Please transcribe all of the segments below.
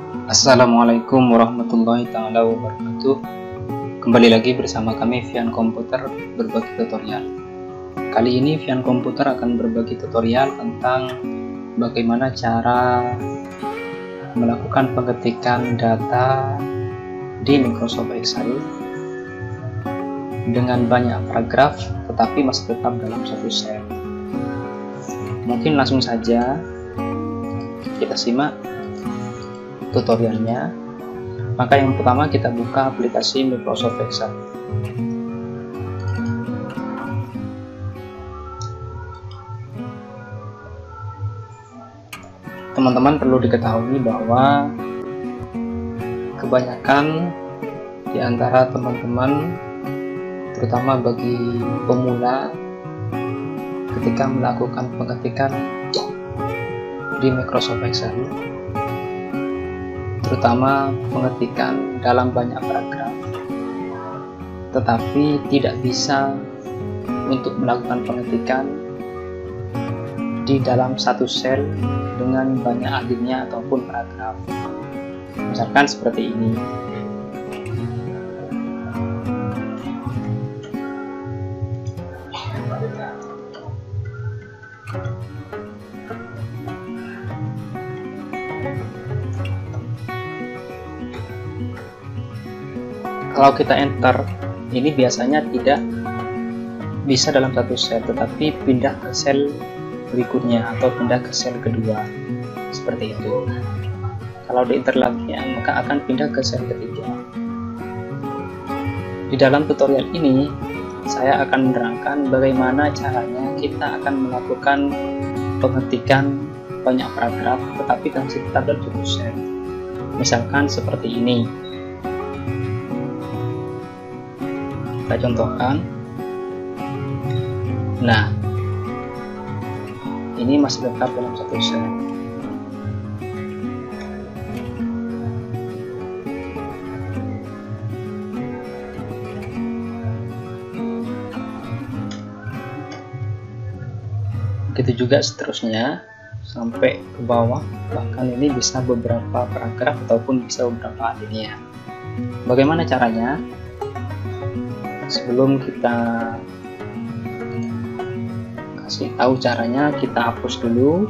Assalamualaikum warahmatullahi taala wabarakatuh. Kembali lagi bersama kami Vian Komputer berbagi tutorial. Kali ini Vian Komputer akan berbagi tutorial tentang bagaimana cara melakukan pengetikan data di Microsoft Excel dengan banyak paragraf tetapi masih tetap dalam satu sel. Mungkin langsung saja kita simak tutorialnya. Maka yang pertama kita buka aplikasi Microsoft Excel. Teman-teman perlu diketahui bahwa kebanyakan di antara teman-teman, terutama bagi pemula, ketika melakukan pengetikan di Microsoft Excel, terutama pengetikan dalam banyak paragraf, tetapi tidak bisa untuk melakukan pengetikan di dalam satu sel dengan banyak alinea ataupun paragraf. Misalkan seperti ini. Kalau kita enter, ini biasanya tidak bisa dalam satu sel, tetapi pindah ke sel berikutnya atau pindah ke sel kedua, seperti itu. Kalau di enter lagi, maka akan pindah ke sel ketiga. Di dalam tutorial ini, saya akan menerangkan bagaimana caranya kita akan melakukan pengetikan banyak paragraf, tetapi masih tetap dalam satu sel. Misalkan seperti ini. Kita contohkan. Nah, ini masih tetap dalam satu sel. Begitu juga seterusnya sampai ke bawah, bahkan ini bisa beberapa paragraf ataupun bisa beberapa alinea. Bagaimana caranya? Sebelum kita kasih tahu caranya, kita hapus dulu.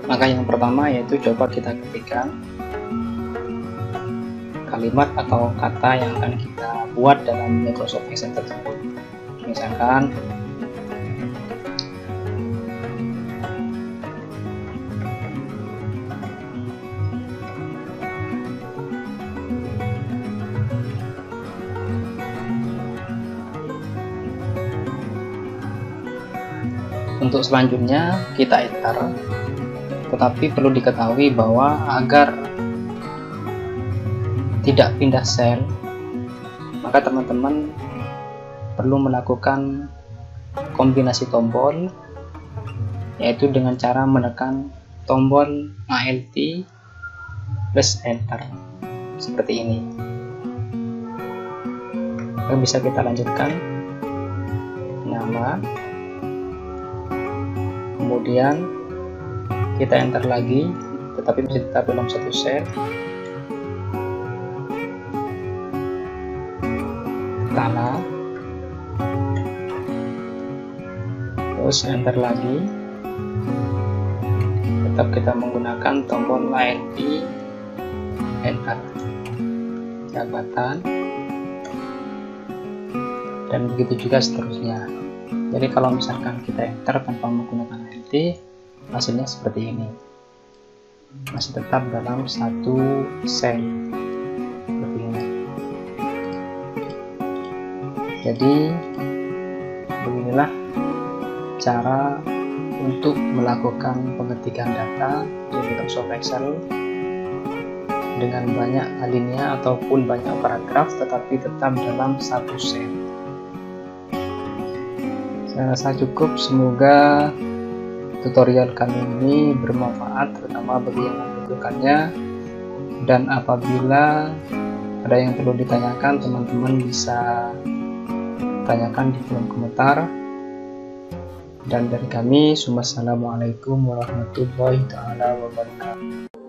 Maka yang pertama yaitu coba kita ketikkan kalimat atau kata yang akan kita buat dalam Microsoft Excel tersebut. Misalkan untuk selanjutnya kita enter, tetapi perlu diketahui bahwa agar tidak pindah sel, maka teman-teman perlu melakukan kombinasi tombol, yaitu dengan cara menekan tombol Alt plus enter seperti ini. Lalu bisa kita lanjutkan nama, kemudian kita enter lagi, tetapi masih tetap dalam satu sel. Tanah, terus enter lagi, tetap kita menggunakan tombol Alt enter. Jabatan, dan begitu juga seterusnya. Jadi kalau misalkan kita enter tanpa menggunakan Alt, hasilnya seperti ini, masih tetap dalam satu sel seperti ini. Jadi beginilah cara untuk melakukan pengetikan data di Microsoft Excel dengan banyak alinea ataupun banyak paragraf, tetapi tetap dalam satu sel. Saya rasa cukup. Semoga tutorial kali ini bermanfaat, terutama bagi yang membutuhkannya. Dan apabila ada yang perlu ditanyakan, teman-teman bisa tanyakan di kolom komentar. Dan dari kami, Assalamualaikum warahmatullahi wabarakatuh.